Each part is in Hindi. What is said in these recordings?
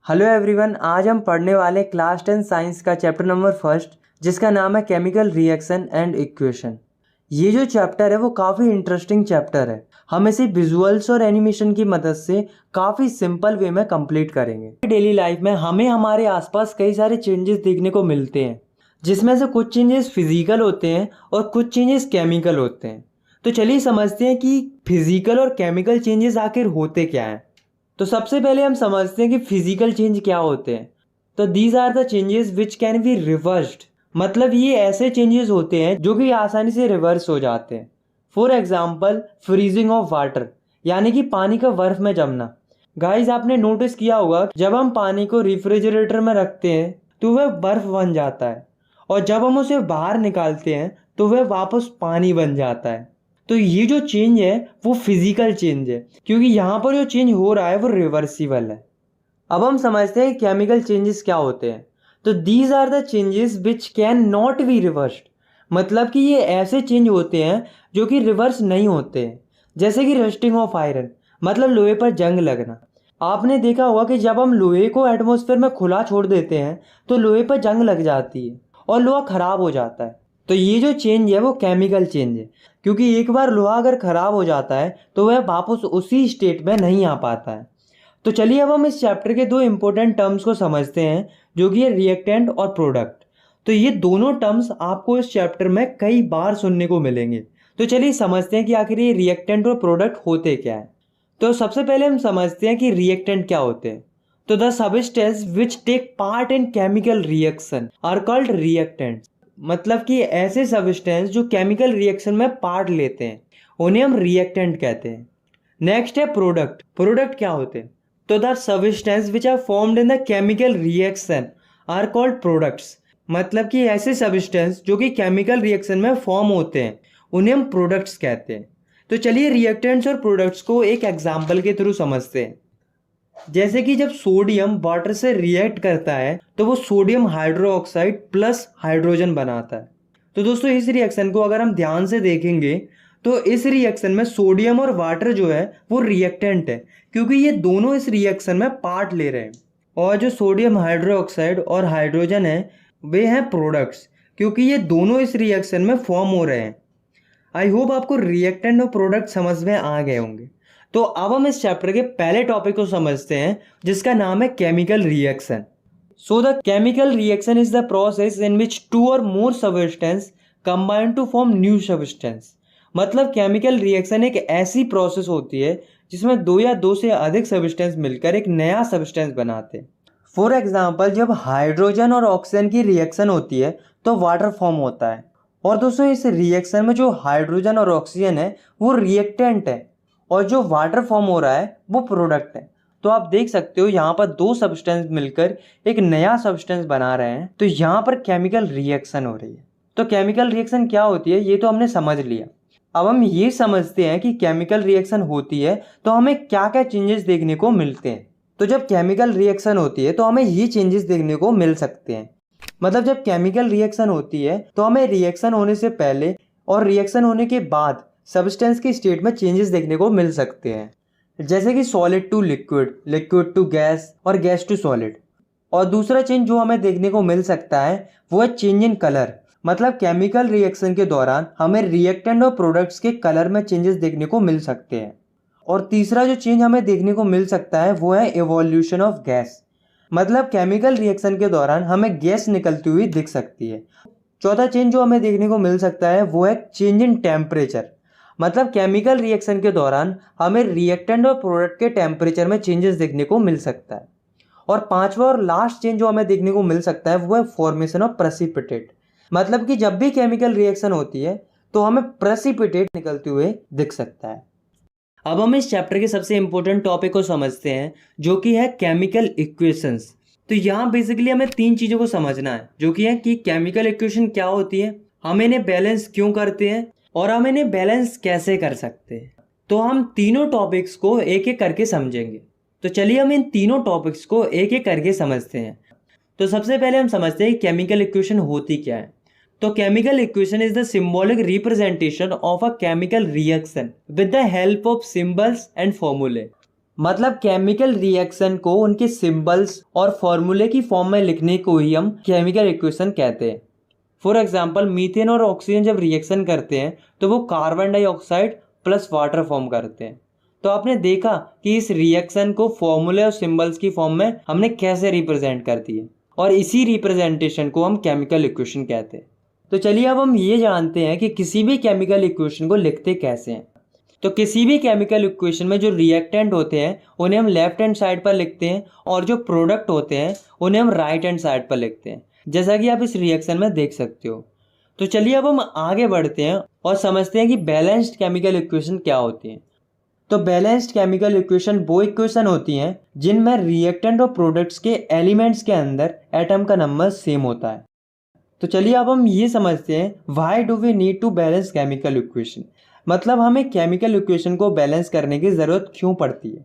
हेलो एवरीवन, आज हम पढ़ने वाले क्लास 10 साइंस का चैप्टर नंबर फर्स्ट, जिसका नाम है केमिकल रिएक्शन एंड इक्वेशन। ये जो चैप्टर है वो काफ़ी इंटरेस्टिंग चैप्टर है। हम इसे विजुअल्स और एनिमेशन की मदद से काफ़ी सिंपल वे में कंप्लीट करेंगे। डेली लाइफ में हमें हमारे आसपास कई सारे चेंजेस देखने को मिलते हैं, जिसमें से कुछ चेंजेस फिजिकल होते हैं और कुछ चेंजेस केमिकल होते हैं। तो चलिए समझते हैं कि फिजिकल और केमिकल चेंजेस आखिर होते क्या हैं। तो सबसे पहले हम समझते हैं कि फिजिकल चेंज क्या होते हैं। तो these are the changes which can be reversed, मतलब ये ऐसे चेंजेस होते हैं जो कि आसानी से रिवर्स हो जाते हैं। For example freezing of water, यानी कि पानी का बर्फ में जमना। गाइस, आपने नोटिस किया होगा जब हम पानी को रेफ्रिजरेटर में रखते हैं तो वह बर्फ बन जाता है, और जब हम उसे बाहर निकालते हैं तो वह वापस पानी बन जाता है। तो ये जो चेंज है वो फिजिकल चेंज है, क्योंकि यहाँ पर जो चेंज हो रहा है वो रिवर्सिबल है। अब हम समझते हैं केमिकल चेंजेस क्या होते हैं। तो these are the changes which can not be reversed, मतलब कि ये ऐसे चेंज होते हैं जो कि रिवर्स नहीं होते हैं। जैसे कि रस्टिंग ऑफ आयरन, मतलब लोहे पर जंग लगना। आपने देखा होगा कि जब हम लोहे को एटमॉस्फेयर में खुला छोड़ देते हैं तो लोहे पर जंग लग जाती है और लोहा खराब हो जाता है। तो ये जो चेंज है वो केमिकल चेंज है, क्योंकि एक बार लोहा अगर खराब हो जाता है तो वह वापस उसी स्टेट में नहीं आ पाता है। तो चलिए अब हम इस चैप्टर के दो इंपॉर्टेंट टर्म्स को समझते हैं, जो कि है रिएक्टेंट और प्रोडक्ट। तो ये दोनों टर्म्स आपको इस चैप्टर में कई बार सुनने को मिलेंगे। तो चलिए समझते हैं कि आखिर ये रिएक्टेंट और प्रोडक्ट होते क्या है। तो सबसे पहले हम समझते हैं कि रिएक्टेंट क्या होते हैं। तो the substance which take part in chemical reaction are called reactants, मतलब कि ऐसे सबस्टेंस जो केमिकल रिएक्शन में पार्ट लेते हैं उन्हें हम रिएक्टेंट कहते हैं। नेक्स्ट है प्रोडक्ट। प्रोडक्ट क्या होते हैं? तो the substance which are formed in the chemical reaction are called products, मतलब कि ऐसे सबस्टेंस जो कि केमिकल रिएक्शन में फॉर्म होते हैं उन्हें हम प्रोडक्ट्स कहते हैं। तो चलिए रिएक्टेंट्स और प्रोडक्ट्स को एक एग्जाम्पल के थ्रू समझते हैं। जैसे कि जब सोडियम वाटर से रिएक्ट करता है तो वो सोडियम हाइड्रोक्साइड प्लस हाइड्रोजन बनाता है। तो दोस्तों इस रिएक्शन को अगर हम ध्यान से देखेंगे तो इस रिएक्शन में सोडियम और वाटर जो है वो रिएक्टेंट है, क्योंकि ये दोनों इस रिएक्शन में पार्ट ले रहे हैं। और जो सोडियम हाइड्रोक्साइड और हाइड्रोजन है वे हैं प्रोडक्ट्स, क्योंकि ये दोनों इस रिएक्शन में फॉर्म हो रहे हैं। आई होप आपको रिएक्टेंट और प्रोडक्ट समझ में आ गए होंगे। तो अब हम इस चैप्टर के पहले टॉपिक को समझते हैं, जिसका नाम है chemical reaction. So the chemical reaction is the process in which two or more substance combine to form new substance, मतलब केमिकल रिएक्शन एक ऐसी प्रोसेस होती है जिसमें दो या दो से अधिक सबस्टेंस मिलकर एक नया सबस्टेंस बनाते हैं। फॉर एग्जाम्पल जब हाइड्रोजन और ऑक्सीजन की रिएक्शन होती है तो वाटर फॉर्म होता है। और दोस्तों इस रिएक्शन में जो हाइड्रोजन और ऑक्सीजन है वो रिएक्टेंट है, और जो वाटर फॉर्म हो रहा है वो प्रोडक्ट है। तो आप देख सकते हो यहाँ पर दो सब्सटेंस मिलकर एक नया सब्सटेंस बना रहे हैं, तो यहाँ पर केमिकल रिएक्शन हो रही है। तो केमिकल रिएक्शन क्या होती है ये तो हमने समझ लिया। अब हम ये समझते हैं कि केमिकल रिएक्शन होती है तो हमें क्या क्या चेंजेस देखने को मिलते हैं। तो जब केमिकल रिएक्शन होती है तो हमें ये चेंजेस देखने को मिल सकते हैं। मतलब जब केमिकल रिएक्शन होती है तो हमें रिएक्शन होने से पहले और रिएक्शन होने के बाद सब्सटेंस की स्टेट में चेंजेस देखने को मिल सकते हैं, जैसे कि solid to liquid, liquid to gas और गैस टू सॉलिड। और दूसरा चेंज जो हमें देखने को मिल सकता है वो है चेंज इन कलर, मतलब केमिकल रिएक्शन के दौरान हमें रिएक्टेंट और प्रोडक्ट्स के कलर में चेंजेस देखने को मिल सकते हैं। और तीसरा जो चेंज हमें देखने को मिल सकता है वो है इवोल्यूशन ऑफ गैस, मतलब केमिकल रिएक्शन के दौरान हमें गैस निकलती हुई दिख सकती है। चौथा चेंज जो हमें देखने को मिल सकता है वो है चेंज इन टेम्परेचर, मतलब केमिकल रिएक्शन के दौरान हमें रिएक्टेंट और प्रोडक्ट के टेम्परेचर में चेंजेस देखने को मिल सकता है। और पांचवा और लास्ट चेंज जो हमें देखने को मिल सकता है वो है फॉर्मेशन ऑफ प्रेसिपिटेट, मतलब कि जब भी केमिकल रिएक्शन होती है तो हमें प्रेसिपिटेट निकलते हुए दिख सकता है। अब हम इस चैप्टर के सबसे इंपॉर्टेंट टॉपिक को समझते हैं, जो कि है केमिकल इक्वेशंस। तो यहाँ बेसिकली हमें तीन चीज़ों को समझना है, जो कि है कि केमिकल इक्वेशन क्या होती है, हम इन्हें बैलेंस क्यों करते हैं और हम इन्हें बैलेंस कैसे कर सकते हैं। तो हम तीनों टॉपिक्स को एक एक करके समझेंगे। तो चलिए हम इन तीनों टॉपिक्स को एक एक करके समझते हैं। तो सबसे पहले हम समझते हैं केमिकल इक्वेशन होती क्या है। तो chemical equation is the symbolic representation of a chemical reaction with the help of symbols and फॉर्मूले, मतलब केमिकल रिएक्शन को उनके सिंबल्स और फॉर्मूले की फॉर्म में लिखने को ही हम केमिकल इक्वेशन कहते हैं। फॉर एग्जांपल मीथेन और ऑक्सीजन जब रिएक्शन करते हैं तो वो carbon dioxide plus water form करते हैं। तो आपने देखा कि इस रिएक्शन को फॉर्मूले और सिंबल्स की फॉर्म में हमने कैसे रिप्रेजेंट कर दिए, और इसी रिप्रेजेंटेशन को हम केमिकल इक्वेशन कहते हैं। तो चलिए अब हम ये जानते हैं कि किसी भी केमिकल इक्वेशन को लिखते कैसे हैं। तो किसी भी केमिकल इक्वेशन में जो रिएक्टेंट होते हैं उन्हें हम लेफ्ट हैंड साइड पर लिखते हैं, और जो प्रोडक्ट होते हैं उन्हें हम राइट हैंड साइड पर लिखते हैं, जैसा कि आप इस रिएक्शन में देख सकते हो। तो चलिए अब हम आगे बढ़ते हैं और समझते हैं कि बैलेंस्ड केमिकल इक्वेशन क्या होती है। तो बैलेंस्ड केमिकल इक्वेशन वो इक्वेशन होती हैं जिनमें रिएक्टेंट और प्रोडक्ट्स के एलिमेंट्स के अंदर एटम का नंबर सेम होता है। तो चलिए अब हम ये समझते हैं why do we need to balance chemical equation, मतलब हमें केमिकल इक्वेशन को बैलेंस करने की ज़रूरत क्यों पड़ती है।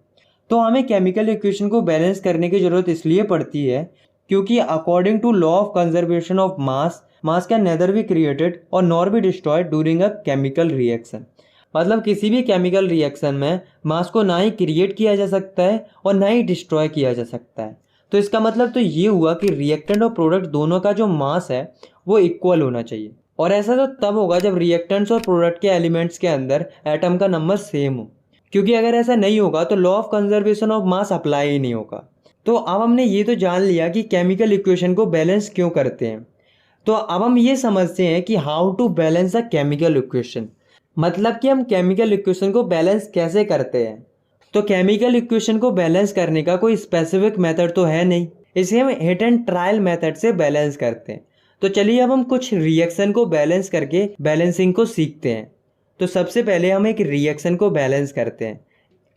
तो हमें केमिकल इक्वेशन को बैलेंस करने की ज़रूरत इसलिए पड़ती है क्योंकि according to law of conservation of mass can neither be created or nor be destroyed during a chemical reaction. मतलब किसी भी केमिकल रिएक्शन में मास को ना ही क्रिएट किया जा सकता है और ना ही डिस्ट्रॉय किया जा सकता है। तो इसका मतलब तो ये हुआ कि रिएक्टेंट और प्रोडक्ट दोनों का जो मास है वो इक्वल होना चाहिए, और ऐसा तो तब होगा जब रिएक्टेंट्स और प्रोडक्ट के एलिमेंट्स के अंदर एटम का नंबर सेम हो, क्योंकि अगर ऐसा नहीं होगा तो law of conservation of mass apply ही नहीं होगा। तो अब हमने ये तो जान लिया कि केमिकल इक्वेशन को बैलेंस क्यों करते हैं। तो अब हम ये समझते हैं कि how to balance a chemical equation, मतलब कि हम केमिकल इक्वेशन को बैलेंस कैसे करते हैं। तो केमिकल इक्वेशन को बैलेंस करने का कोई स्पेसिफिक मेथड तो है नहीं, इसे हम हिट एंड ट्रायल मेथड से बैलेंस करते हैं। तो चलिए अब हम कुछ रिएक्शन को बैलेंस करके बैलेंसिंग को सीखते हैं। तो सबसे पहले हम एक रिएक्शन को बैलेंस करते हैं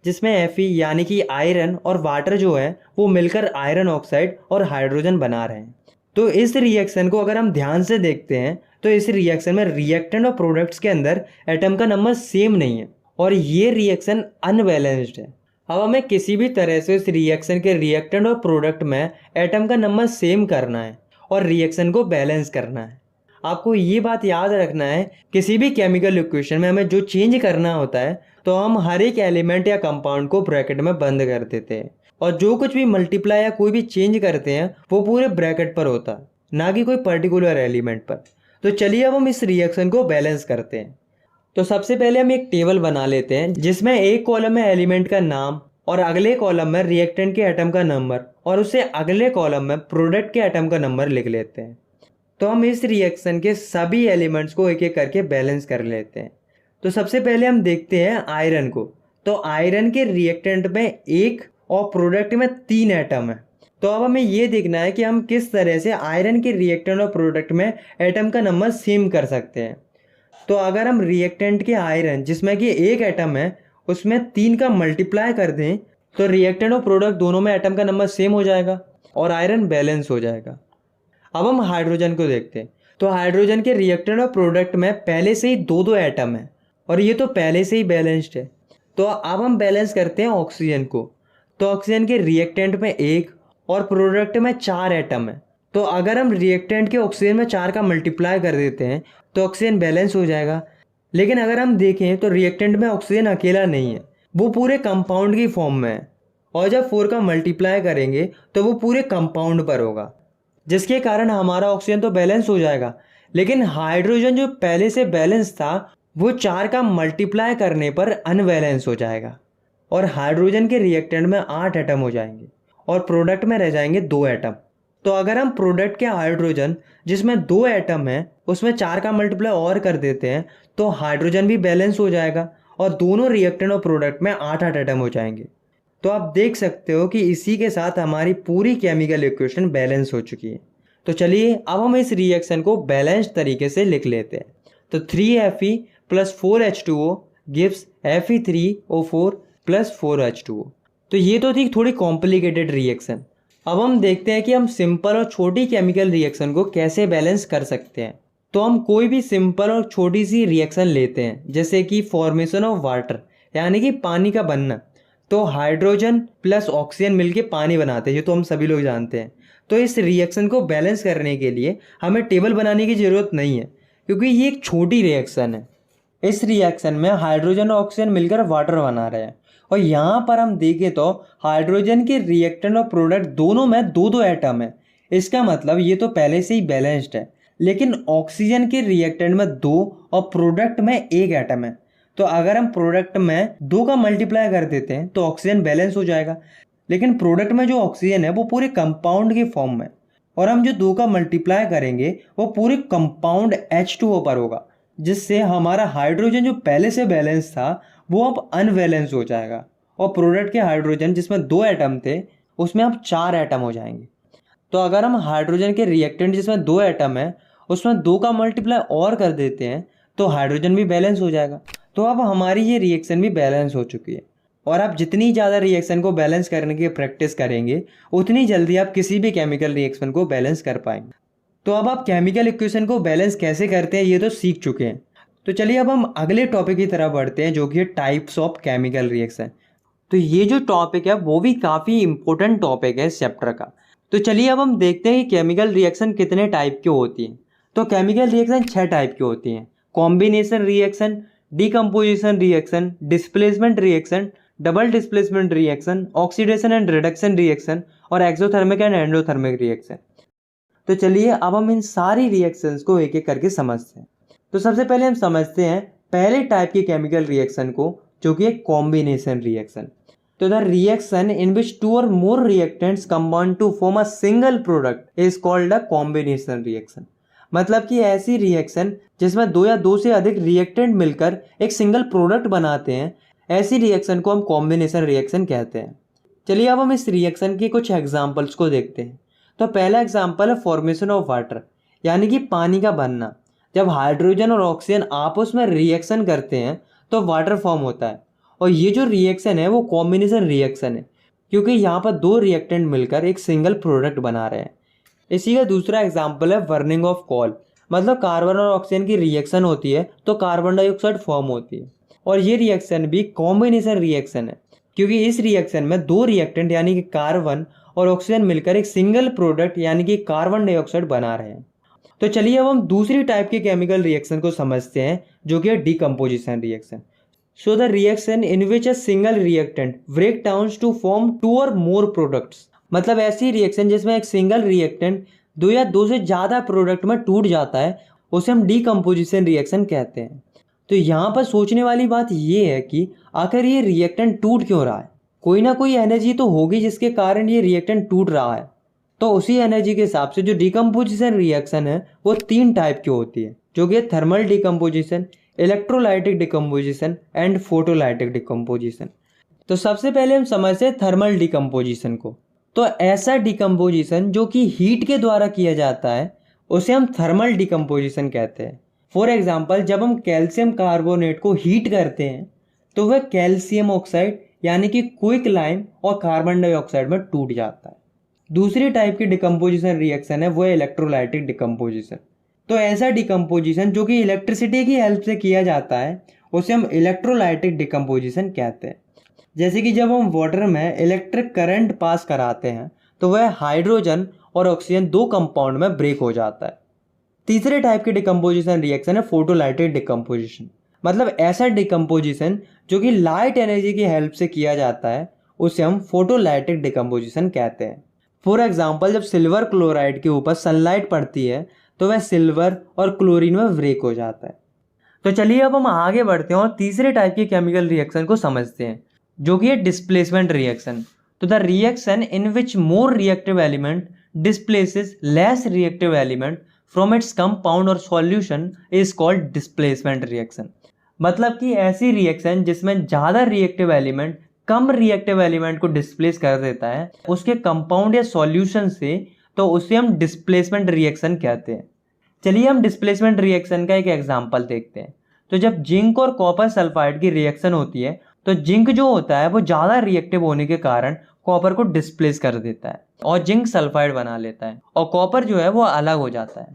जिसमें Fe यानी कि आयरन और वाटर जो है वो मिलकर आयरन ऑक्साइड और हाइड्रोजन बना रहे हैं। तो इस रिएक्शन को अगर हम ध्यान से देखते हैं तो इस रिएक्शन में रिएक्टेंट और प्रोडक्ट्स के अंदर एटम का नंबर सेम नहीं है, और ये रिएक्शन अनबैलेंस्ड है। अब हमें किसी भी तरह से इस रिएक्शन के रिएक्टेंट और प्रोडक्ट में एटम का नंबर सेम करना है और रिएक्शन को बैलेंस करना है। आपको ये बात याद रखना है, किसी भी केमिकल इक्वेशन में हमें जो चेंज करना होता है तो हम हर एक एलिमेंट या कंपाउंड को ब्रैकेट में बंद कर देते हैं, और जो कुछ भी मल्टीप्लाई या कोई भी चेंज करते हैं वो पूरे ब्रैकेट पर होता है, ना कि कोई पर्टिकुलर एलिमेंट पर। तो चलिए अब हम इस रिएक्शन को बैलेंस करते हैं। तो सबसे पहले हम एक टेबल बना लेते हैं जिसमें एक कॉलम में एलिमेंट का नाम और अगले कॉलम में रिएक्टेंट के एटम का नंबर और उससे अगले कॉलम में प्रोडक्ट के एटम का नंबर लिख लेते हैं। तो हम इस रिएक्शन के सभी एलिमेंट्स को एक एक करके बैलेंस कर लेते हैं। तो सबसे पहले हम देखते हैं आयरन को। तो आयरन के रिएक्टेंट में 1 और प्रोडक्ट में 3 एटम है। तो अब हमें ये देखना है कि हम किस तरह से आयरन के रिएक्टेंट और प्रोडक्ट में एटम का नंबर सेम कर सकते हैं। तो अगर हम रिएक्टेंट के आयरन जिसमें कि 1 एटम है उसमें 3 का मल्टीप्लाई कर दें तो रिएक्टेंट और प्रोडक्ट दोनों में एटम का नंबर सेम हो जाएगा और आयरन बैलेंस हो जाएगा। अब हम हाइड्रोजन को देखते हैं। तो हाइड्रोजन के रिएक्टेंट और प्रोडक्ट में पहले से ही 2 एटम है और ये तो पहले से ही बैलेंस्ड है। तो अब हम बैलेंस करते हैं ऑक्सीजन को। तो ऑक्सीजन के रिएक्टेंट में 1 और प्रोडक्ट में 4 एटम है। तो अगर हम रिएक्टेंट के ऑक्सीजन में 4 का मल्टीप्लाई कर देते हैं तो ऑक्सीजन बैलेंस हो जाएगा। लेकिन अगर हम देखें तो रिएक्टेंट में ऑक्सीजन अकेला नहीं है, वो पूरे कंपाउंड की फॉर्म में है, और जब 4 का मल्टीप्लाई करेंगे तो वो पूरे कंपाउंड पर होगा, जिसके कारण हमारा ऑक्सीजन तो बैलेंस हो जाएगा। लेकिन हाइड्रोजन जो पहले से बैलेंस था वो 4 का मल्टीप्लाई करने पर अनबैलेंस हो जाएगा और हाइड्रोजन के रिएक्टेंट में 8 एटम हो जाएंगे और प्रोडक्ट में रह जाएंगे 2 एटम। तो अगर हम प्रोडक्ट के हाइड्रोजन जिसमें 2 एटम है उसमें 4 का मल्टीप्लाई और कर देते हैं तो हाइड्रोजन भी बैलेंस हो जाएगा और दोनों रिएक्टेंट और प्रोडक्ट में 8-8 एटम हो जाएंगे। तो आप देख सकते हो कि इसी के साथ हमारी पूरी केमिकल इक्वेशन बैलेंस हो चुकी है। तो चलिए अब हम इस रिएक्शन को बैलेंस तरीके से लिख लेते हैं। तो 3Fe + 4H2O gives Fe3O4 + 4H2O। तो ये तो थी थोड़ी कॉम्प्लिकेटेड रिएक्शन। अब हम देखते हैं कि हम सिंपल और छोटी केमिकल रिएक्शन को कैसे बैलेंस कर सकते हैं। तो हम कोई भी सिंपल और छोटी सी रिएक्शन लेते हैं, जैसे कि फॉर्मेशन ऑफ वाटर यानी कि पानी का बनना। तो हाइड्रोजन प्लस ऑक्सीजन मिलके पानी बनाते हैं, ये तो हम सभी लोग जानते हैं। तो इस रिएक्शन को बैलेंस करने के लिए हमें टेबल बनाने की ज़रूरत नहीं है, क्योंकि ये एक छोटी रिएक्शन है। इस रिएक्शन में हाइड्रोजन और ऑक्सीजन मिलकर वाटर बना रहे हैं और यहाँ पर हम देखें तो हाइड्रोजन के रिएक्टेंट और प्रोडक्ट दोनों में दो दो एटम है। इसका मतलब ये तो पहले से ही बैलेंस्ड है। लेकिन ऑक्सीजन के रिएक्टेंट में 2 और प्रोडक्ट में 1 एटम है। तो अगर हम प्रोडक्ट में 2 का मल्टीप्लाई कर देते हैं तो ऑक्सीजन बैलेंस हो जाएगा। लेकिन प्रोडक्ट में जो ऑक्सीजन है वो पूरे कंपाउंड के फॉर्म में, और हम जो 2 का मल्टीप्लाई करेंगे वो पूरे कंपाउंड H2O पर होगा, जिससे हमारा हाइड्रोजन जो पहले से बैलेंस था वो अब अनबैलेंस हो जाएगा। और प्रोडक्ट के हाइड्रोजन जिसमें 2 एटम थे उसमें अब 4 एटम हो जाएंगे। तो अगर हम हाइड्रोजन के रिएक्टेंट जिसमें 2 एटम है उसमें 2 का मल्टीप्लाई और कर देते हैं तो हाइड्रोजन भी बैलेंस हो जाएगा। तो अब हमारी ये रिएक्शन भी बैलेंस हो चुकी है। और आप जितनी ज़्यादा रिएक्शन को बैलेंस करने की प्रैक्टिस करेंगे उतनी जल्दी आप किसी भी केमिकल रिएक्शन को बैलेंस कर पाएंगे। तो अब आप केमिकल इक्वेशन को बैलेंस कैसे करते हैं ये तो सीख चुके हैं। तो चलिए अब हम अगले टॉपिक की तरफ बढ़ते हैं, जो कि है टाइप्स ऑफ केमिकल रिएक्शन। तो ये जो टॉपिक है वो भी काफ़ी इंपॉर्टेंट टॉपिक है इस चैप्टर का। तो चलिए अब हम देखते हैं कि केमिकल रिएक्शन कितने टाइप की होती हैं। तो केमिकल रिएक्शन 6 टाइप की होती हैं: combination reaction, decomposition reaction, displacement reaction, double displacement reaction, oxidation and reduction reaction, और एक्सोथर्मिक एंड एंडोथर्मिक रिएक्शन। तो चलिए अब हम इन सारी रिएक्शंस को एक एक करके समझते हैं। तो सबसे पहले हम समझते हैं पहले टाइप की केमिकल रिएक्शन को, जो कि है कॉम्बिनेशन रिएक्शन। तो the reaction in which 2 or more reactants combine to form a single product is called a combination reaction. मतलब कि ऐसी रिएक्शन जिसमें 2 या 2 से अधिक रिएक्टेंट मिलकर एक सिंगल प्रोडक्ट बनाते हैं, ऐसी रिएक्शन को हम कॉम्बिनेशन रिएक्शन कहते हैं। चलिए अब हम इस रिएक्शन के कुछ एग्जाम्पल्स को देखते हैं। तो पहला एग्जाम्पल है फॉर्मेशन ऑफ वाटर, यानी कि पानी का बनना। जब हाइड्रोजन और ऑक्सीजन आपस में रिएक्शन करते हैं तो वाटर फॉर्म होता है। और ये जो रिएक्शन है वो कॉम्बिनेशन रिएक्शन है, क्योंकि यहाँ पर 2 रिएक्टेंट मिलकर एक सिंगल प्रोडक्ट बना रहे हैं। इसी का दूसरा एग्जाम्पल है बर्निंग ऑफ कोल। मतलब कार्बन और ऑक्सीजन की रिएक्शन होती है तो कार्बन डाइऑक्साइड फॉर्म होती है, और ये रिएक्शन भी कॉम्बिनेशन रिएक्शन है, क्योंकि इस रिएक्शन में 2 रिएक्टेंट यानी कि कार्बन और ऑक्सीजन मिलकर एक सिंगल प्रोडक्ट यानी कि कार्बन डाइऑक्साइड बना रहे हैं। तो चलिए अब हम दूसरी टाइप के केमिकल रिएक्शन को समझते हैं, जो कि है decomposition reaction. So the reaction in which a single reactant break down to form 2 or more products. मतलब ऐसी रिएक्शन जिसमें एक सिंगल रिएक्टेंट 2 या 2 से ज़्यादा प्रोडक्ट में टूट जाता है, उसे हम डीकम्पोजिशन रिएक्शन कहते हैं। तो यहाँ पर सोचने वाली बात ये है कि आखिर ये रिएक्टेंट टूट क्यों रहा है। कोई ना कोई एनर्जी तो होगी जिसके कारण ये रिएक्टेंट टूट रहा है। तो उसी एनर्जी के हिसाब से जो डीकम्पोजिशन रिएक्शन है वो 3 टाइप की होती है, जो कि thermal decomposition, electrolytic decomposition and photolytic decomposition. तो सबसे पहले हम समझते हैं थर्मल डीकम्पोजिशन को। तो ऐसा डीकम्पोजिशन जो कि हीट के द्वारा किया जाता है उसे हम थर्मल डीकम्पोजिशन कहते हैं। फॉर एग्जाम्पल, जब हम कैल्शियम कार्बोनेट को हीट करते हैं तो वह कैल्शियम ऑक्साइड यानी कि क्विक लाइम और कार्बन डाइऑक्साइड में टूट जाता है। दूसरी टाइप की डिकम्पोजिशन रिएक्शन है वो है इलेक्ट्रोलाइटिक डिकम्पोजिशन। तो ऐसा डिकम्पोजिशन जो कि इलेक्ट्रिसिटी की हेल्प से किया जाता है उसे हम इलेक्ट्रोलाइटिक डिकम्पोजिशन कहते हैं। जैसे कि जब हम वाटर में इलेक्ट्रिक करंट पास कराते हैं तो वह हाइड्रोजन और ऑक्सीजन 2 कंपाउंड में ब्रेक हो जाता है। तीसरे टाइप की डिकम्पोजिशन रिएक्शन है फोटोलाइटिक डिकम्पोजिशन। मतलब ऐसा डिकम्पोजिशन जो कि लाइट एनर्जी की हेल्प से किया जाता है उसे हम फोटोलाइटिक डिकम्पोजिशन कहते हैं। फॉर एग्जाम्पल, जब सिल्वर क्लोराइड के ऊपर सनलाइट पड़ती है तो वह सिल्वर और क्लोरीन में ब्रेक हो जाता है। तो चलिए अब हम आगे बढ़ते हैं और तीसरे टाइप की केमिकल रिएक्शन को समझते हैं, जो कि है डिस्प्लेसमेंट रिएक्शन। तो the reaction in which more reactive element displaces less reactive element from its compound or solution is called displacement reaction. मतलब कि ऐसी रिएक्शन जिसमें ज़्यादा रिएक्टिव एलिमेंट कम रिएक्टिव एलिमेंट को डिस्प्लेस कर देता है उसके कंपाउंड या सॉल्यूशन से, तो उसे हम डिस्प्लेसमेंट रिएक्शन कहते हैं। चलिए हम डिस्प्लेसमेंट रिएक्शन का एक एग्जांपल देखते हैं। तो जब जिंक और कॉपर सल्फाइड की रिएक्शन होती है तो जिंक जो होता है वो ज़्यादा रिएक्टिव होने के कारण कॉपर को डिस्प्लेस कर देता है और जिंक सल्फाइड बना लेता है, और कॉपर जो है वो अलग हो जाता है।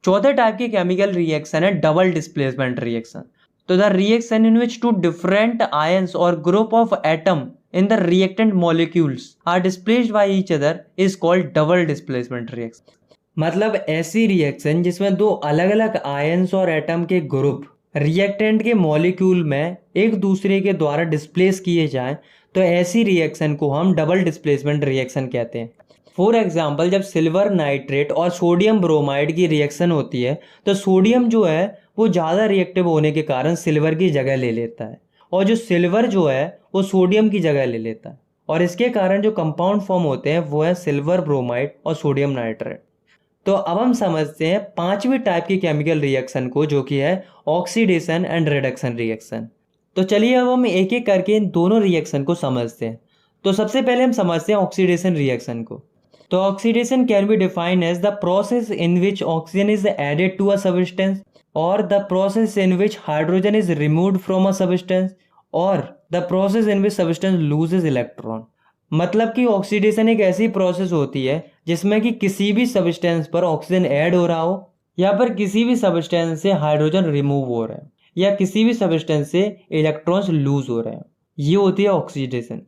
चौथे टाइप की केमिकल रिएक्शन है डबल डिस्प्लेसमेंट रिएक्शन। तो the reaction in which 2 different ions or group of atom in the reactant molecules are displaced by each other is called double displacement reaction। मतलब ऐसी रिएक्शन जिसमें 2 अलग अलग आयंस और एटम के ग्रुप रिएक्टेंट के मॉलिक्यूल में एक दूसरे के द्वारा डिस्प्लेस किए जाएं तो ऐसी रिएक्शन को हम डबल डिस्प्लेसमेंट रिएक्शन कहते हैं। फॉर एग्जांपल, जब सिल्वर नाइट्रेट और सोडियम ब्रोमाइड की रिएक्शन होती है तो सोडियम जो है वो ज़्यादा रिएक्टिव होने के कारण सिल्वर की जगह ले लेता है और जो सिल्वर जो है वो सोडियम की जगह ले लेता है और इसके कारण जो कंपाउंड फॉर्म होते हैं वो है सिल्वर ब्रोमाइड और सोडियम नाइट्रेट। तो अब हम समझते हैं पांचवी टाइप की केमिकल रिएक्शन को, जो कि है ऑक्सीडेशन एंड रिडक्शन रिएक्शन। तो चलिए अब हम एक एक करके इन दोनों रिएक्शन को समझते हैं। तो सबसे पहले हम समझते हैं ऑक्सीडेशन रिएक्शन को। तो oxidation can be defined as the process in which oxygen is added to a substance or the process in which hydrogen is removed from a substance or the process in which substance loses electron. मतलब कि ऑक्सीडेशन एक ऐसी प्रोसेस होती है जिसमें कि किसी भी सब्सटेंस पर ऑक्सीजन ऐड हो रहा हो या फिर किसी भी सब्सटेंस से हाइड्रोजन रिमूव हो रहा है या किसी भी सब्सटेंस से इलेक्ट्रॉन्स लूज हो रहे हैं, ये होती है ऑक्सीडेशन।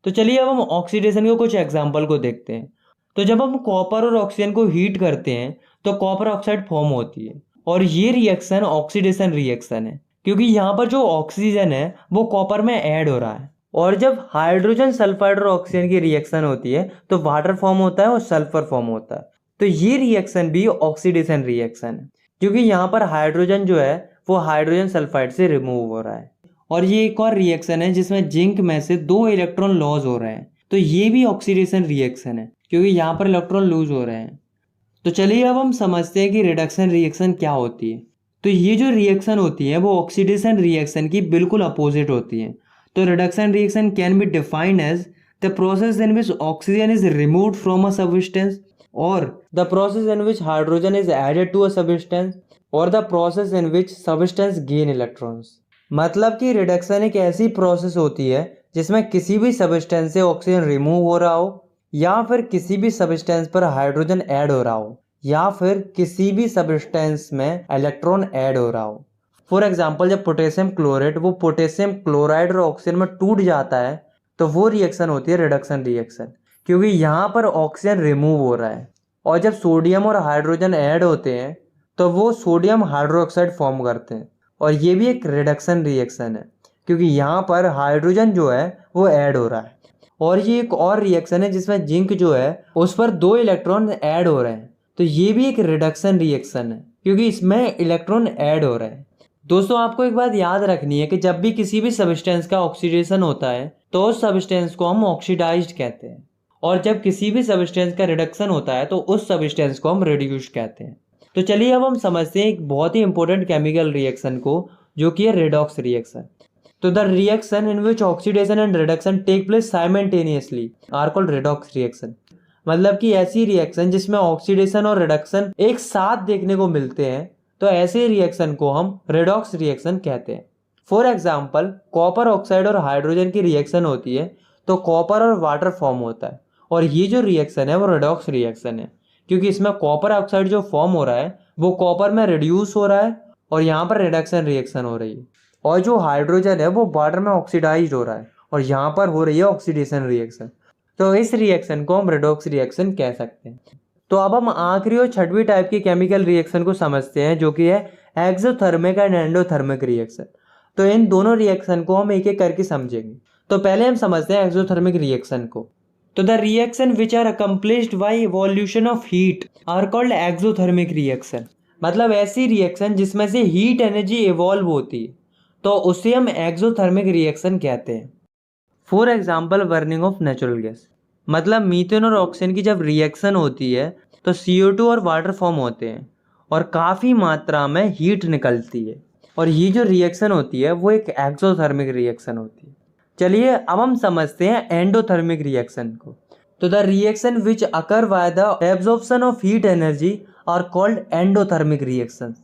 तो चलिए अब हम ऑक्सीडेशन के कुछ एग्जांपल को देखते हैं। तो जब हम कॉपर और ऑक्सीजन को हीट करते हैं तो कॉपर ऑक्साइड फॉर्म होती है और ये रिएक्शन ऑक्सीडेशन रिएक्शन है क्योंकि यहाँ पर जो ऑक्सीजन है वो कॉपर में ऐड हो रहा है। और जब हाइड्रोजन सल्फाइड और ऑक्सीजन की रिएक्शन होती है तो वाटर फॉर्म होता है और सल्फर फॉर्म होता है। तो ये रिएक्शन भी ऑक्सीडेशन रिएक्शन है क्योंकि यहाँ पर हाइड्रोजन जो है वो हाइड्रोजन सल्फाइड से रिमूव हो रहा है। और ये एक और रिएक्शन है जिसमें जिंक में से 2 इलेक्ट्रॉन लॉस हो रहे हैं, तो ये भी ऑक्सीडेशन रिएक्शन है क्योंकि यहाँ पर इलेक्ट्रॉन लूज हो रहे हैं। तो चलिए अब हम समझते हैं कि रिडक्शन रिएक्शन क्या होती है। तो ये जो रिएक्शन होती है वो ऑक्सीडेशन रिएक्शन की बिल्कुल अपोजिट होती है। तो reduction reaction can be defined as the process in which oxygen is removed from a substance or the process in which hydrogen is added to a substance or the process in which substance gain electrons. मतलब कि रिडक्शन एक ऐसी प्रोसेस होती है जिसमें किसी भी सब्सटेंस से ऑक्सीजन रिमूव हो रहा हो या फिर किसी भी सब्सटेंस पर हाइड्रोजन ऐड हो रहा हो या फिर किसी भी सब्सटेंस में इलेक्ट्रॉन ऐड हो रहा हो। फॉर एग्जाम्पल, जब पोटेशियम क्लोरेट वो पोटेशियम क्लोराइड और ऑक्सीजन में टूट जाता है तो वो रिएक्शन होती है रिडक्शन रिएक्शन क्योंकि यहाँ पर ऑक्सीजन रिमूव हो रहा है। और जब सोडियम और हाइड्रोजन ऐड होते हैं तो वो सोडियम हाइड्रोक्साइड फॉर्म करते हैं और ये भी एक रिडक्शन रिएक्शन है क्योंकि यहाँ पर हाइड्रोजन जो है वो ऐड हो रहा है। और ये एक और रिएक्शन है जिसमें जिंक जो है उस पर 2 इलेक्ट्रॉन ऐड हो रहे हैं, तो ये भी एक रिडक्शन रिएक्शन है क्योंकि इसमें इलेक्ट्रॉन ऐड हो रहे हैं। दोस्तों, आपको एक बात याद रखनी है कि जब भी किसी भी सब्सटेंस का ऑक्सीडेशन होता है तो उस सब्सटेंस को हम ऑक्सीडाइज्ड कहते हैं और जब किसी भी सब्सटेंस का रिडक्शन होता है तो उस सब्सटेंस को हम रिड्यूस्ड कहते हैं। तो चलिए अब हम समझते हैं एक बहुत ही इंपॉर्टेंट केमिकल रिएक्शन को, जो कि है रेडॉक्स रिएक्शन। तो the reaction in which oxidation and reduction take place simultaneously are called redox reaction. मतलब कि ऐसी रिएक्शन जिसमें ऑक्सीडेशन और रिडक्शन एक साथ देखने को मिलते हैं, तो ऐसे रिएक्शन को हम रेडॉक्स रिएक्शन कहते हैं। फॉर एग्जाम्पल, कॉपर ऑक्साइड और हाइड्रोजन की रिएक्शन होती है तो कॉपर और वाटर फॉर्म होता है और ये जो रिएक्शन है वो रेडॉक्स रिएक्शन है क्योंकि इसमें कॉपर ऑक्साइड जो फॉर्म हो रहा है वो कॉपर में रिड्यूस हो रहा है और यहाँ पर रिडक्शन रिएक्शन हो रही है। और जो हाइड्रोजन है वो वाटर में ऑक्सीडाइज हो रहा है और यहाँ पर हो रही है ऑक्सीडेशन रिएक्शन। तो इस रिएक्शन को हम रेडॉक्स रिएक्शन कह सकते हैं। तो अब हम आखिरी और छठवीं टाइप की केमिकल रिएक्शन को समझते हैं, जो कि है एक्सोथर्मिक एंड एंडोथर्मिक रिएक्शन। तो इन दोनों रिएक्शन को हम एक एक करके समझेंगे। तो पहले हम समझते हैं एक्सोथर्मिक रिएक्शन को। तो the reaction which are accomplished by evolution of heat are called exothermic reaction. मतलब ऐसी रिएक्शन जिसमें से हीट एनर्जी इवॉल्व होती है तो उसे हम एक्सोथर्मिक रिएक्शन कहते हैं। For example, burning of natural gas. मतलब मीथेन और ऑक्सीजन की जब रिएक्शन होती है तो CO2 और वाटर फॉर्म होते हैं और काफ़ी मात्रा में हीट निकलती है और ये जो रिएक्शन होती है वो एक एक्सोथर्मिक रिएक्शन होती है। चलिए अब हम समझते हैं एंडोथर्मिक रिएक्शन को। तो the reaction which occur by the absorption of heat energy are called endothermic reaction.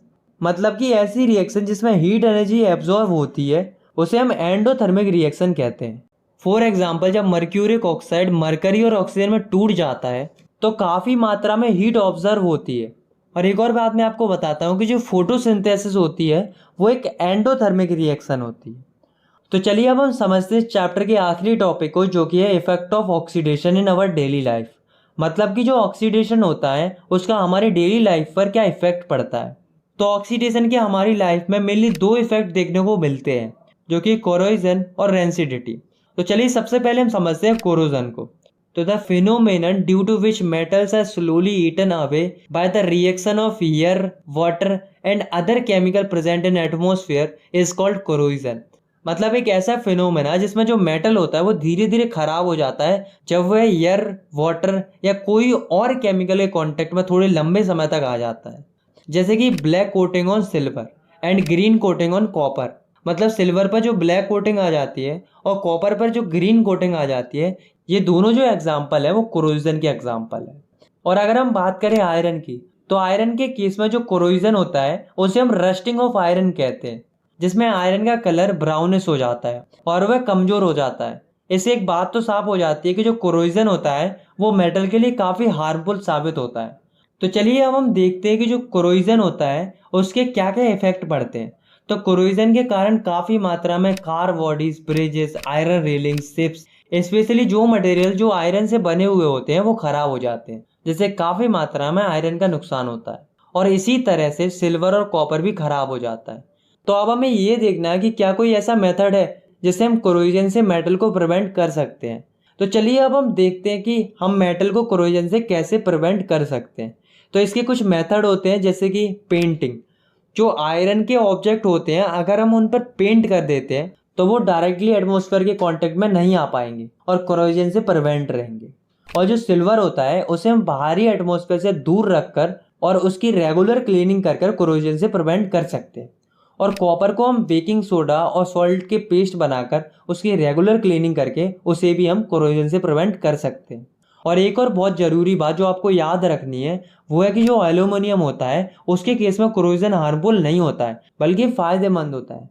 मतलब कि ऐसी रिएक्शन जिसमें हीट एनर्जी एब्जॉर्ब होती है उसे हम एंडोथर्मिक रिएक्शन कहते हैं। फॉर एग्जाम्पल, जब मर्क्यूरिक ऑक्साइड मरकरी और ऑक्सीजन में टूट जाता है तो काफ़ी मात्रा में हीट ऑब्जर्व होती है। और एक और बात मैं आपको बताता हूँ कि जो फोटोसिंथेसिस होती है वो एक एंडोथर्मिक रिएक्शन होती है। तो चलिए अब हम समझते हैं चैप्टर के आखिरी टॉपिक को, जो कि है effect of oxidation in our daily life. मतलब कि जो ऑक्सीडेशन होता है उसका हमारे डेली लाइफ पर क्या इफेक्ट पड़ता है। तो ऑक्सीडेशन के हमारी लाइफ में मेनली दो इफेक्ट देखने को मिलते हैं, जो कि कोरोजन और रेंसिडिटी। तो चलिए सबसे पहले हम समझते हैं कोरोजन को। तो the phenomenon due to which metals are slowly eaten away by the reaction of air, water and other chemical present in atmosphere is called corrosion. मतलब एक ऐसा फिनोमेना जिसमें जो मेटल होता है वो धीरे धीरे खराब हो जाता है जब वह एयर, वाटर या कोई और केमिकल के कांटेक्ट में थोड़े लंबे समय तक आ जाता है। जैसे कि black coating on silver and green coating on copper. मतलब सिल्वर पर जो ब्लैक कोटिंग आ जाती है और कॉपर पर जो ग्रीन कोटिंग आ जाती है, ये दोनों जो एग्जाम्पल है वो कोरोजन के एग्जाम्पल है। और अगर हम बात करें आयरन की, तो आयरन के केस में जो कोरोजन होता है उसे हम रस्टिंग ऑफ आयरन कहते हैं, जिसमें आयरन का कलर ब्राउनिश हो जाता है और वह कमजोर हो जाता है। इससे एक बात तो साफ हो जाती है कि जो कोरोजन होता है वो मेटल के लिए काफी हार्मफुल साबित होता है। तो चलिए अब हम देखते हैं कि जो कोरोजन होता है उसके क्या क्या इफेक्ट पड़ते हैं। तो कोरोजन के कारण काफी मात्रा में car bodies, bridges, iron railings, ships, specially जो मटेरियल जो आयरन से बने हुए होते हैं वो खराब हो जाते हैं, जिससे काफी मात्रा में आयरन का नुकसान होता है। और इसी तरह से सिल्वर और कॉपर भी खराब हो जाता है। तो अब हमें ये देखना है कि क्या कोई ऐसा मेथड है जिससे हम कोरोजन से मेटल को प्रिवेंट कर सकते हैं। तो चलिए अब हम देखते हैं कि हम मेटल को कोरोजन से कैसे प्रिवेंट कर सकते हैं। तो इसके कुछ मेथड होते हैं, जैसे कि पेंटिंग। जो आयरन के ऑब्जेक्ट होते हैं अगर हम उन पर पेंट कर देते हैं तो वो डायरेक्टली एटमॉस्फेयर के कांटेक्ट में नहीं आ पाएंगे और कोरोजन से प्रिवेंट रहेंगे। और जो सिल्वर होता है उसे हम बाहरी एटमॉस्फेयर से दूर रखकर और उसकी रेगुलर क्लीनिंग कर कोरोजन से प्रिवेंट कर सकते हैं। और कॉपर को हम बेकिंग सोडा और सॉल्ट के पेस्ट बनाकर उसकी रेगुलर क्लीनिंग करके उसे भी हम कोरोजन से प्रिवेंट कर सकते हैं। और एक और बहुत ज़रूरी बात जो आपको याद रखनी है वो है कि जो एल्यूमिनियम होता है उसके केस में कोरोजन हार्मफुल नहीं होता है बल्कि फ़ायदेमंद होता है।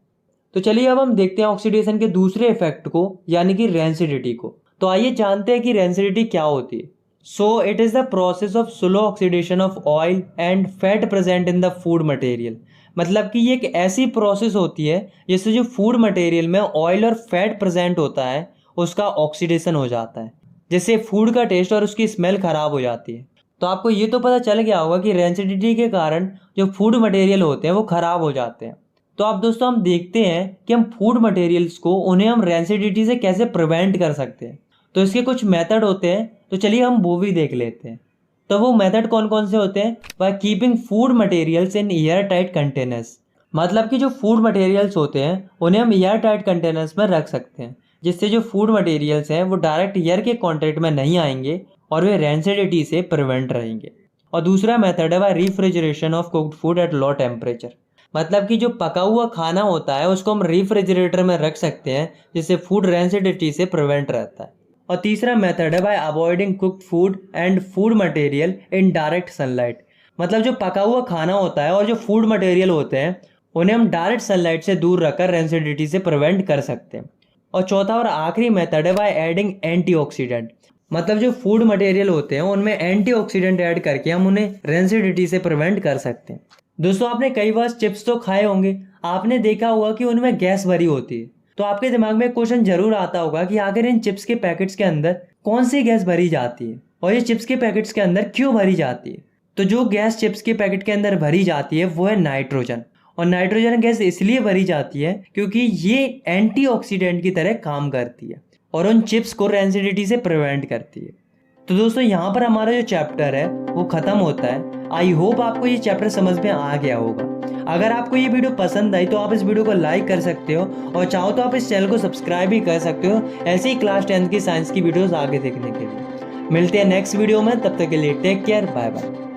तो चलिए अब हम देखते हैं ऑक्सीडेशन के दूसरे इफेक्ट को, यानी कि रेंसिडिटी को। तो आइए जानते हैं कि रेंसिडिटी क्या होती है। So it is the process of slow oxidation of oil and fat present in the food material. मतलब कि ये एक ऐसी प्रोसेस होती है जिससे जो फूड मटेरियल में ऑयल और फैट प्रेजेंट होता है उसका ऑक्सीडेशन हो जाता है, जिससे फूड का टेस्ट और उसकी स्मेल खराब हो जाती है। तो आपको ये तो पता चल गया होगा कि रेंसिडिटी के कारण जो फूड मटेरियल होते हैं वो खराब हो जाते हैं। तो अब दोस्तों हम देखते हैं कि हम फूड मटेरियल्स को उन्हें हम रेंसिडिटी से कैसे प्रिवेंट कर सकते हैं। तो इसके कुछ मेथड होते हैं, तो चलिए हम वो भी देख लेते हैं। तो वो मेथड कौन कौन से होते हैं? By keeping food materials in air tight containers. मतलब कि जो फूड मटेरियल्स होते हैं उन्हें हम एयर टाइट कंटेनर्स में रख सकते हैं, जिससे जो फूड मटेरियल्स हैं वो डायरेक्ट एयर के कॉन्टेक्ट में नहीं आएंगे और वे रेंसिडिटी से प्रिवेंट रहेंगे। और दूसरा मेथड है by refrigeration of cooked food at low temperature. मतलब कि जो पका हुआ खाना होता है उसको हम रेफ्रिजरेटर में रख सकते हैं, जिससे फूड रेंसिडिटी से प्रिवेंट रहता है। और तीसरा मेथड है bye avoiding cooked food and food material in direct sunlight. मतलब जो पका हुआ खाना होता है और जो फूड मटेरियल होते हैं उन्हें हम डायरेक्ट सनलाइट से दूर रखकर रेंसिडिटी से प्रिवेंट कर सकते हैं। और चौथा और आखिरी मेथड है बाय एडिंग एंटीऑक्सीडेंट। मतलब जो फूड मटेरियल होते हैं उनमें एंटीऑक्सीडेंट ऐड करके हम उन्हें रेंसिडिटी से प्रिवेंट कर सकते हैं। दोस्तों आपने कई बार चिप्स तो खाए होंगे, आपने देखा होगा कि उनमें गैस भरी होती है। तो आपके दिमाग में क्वेश्चन जरूर आता होगा कि आखिर इन चिप्स के पैकेट्स के अंदर कौन सी गैस भरी जाती है और ये चिप्स के पैकेट्स के अंदर क्यों भरी जाती है। तो जो गैस चिप्स के पैकेट के अंदर भरी जाती है वो है नाइट्रोजन। और नाइट्रोजन गैस इसलिए भरी जाती है क्योंकि ये एंटीऑक्सीडेंट की तरह काम करती है और उन चिप्स को रेंसिडिटी से प्रिवेंट करती है। तो दोस्तों यहाँ पर हमारा जो चैप्टर है वो ख़त्म होता है। आई होप आपको ये चैप्टर समझ में आ गया होगा। अगर आपको ये वीडियो पसंद आई तो आप इस वीडियो को लाइक कर सकते हो और चाहो तो आप इस चैनल को सब्सक्राइब भी कर सकते हो ऐसे ही क्लास 10th की साइंस की वीडियोस आगे देखने के लिए। मिलते हैं नेक्स्ट वीडियो में, तब तक के लिए टेक केयर, बाय बाय।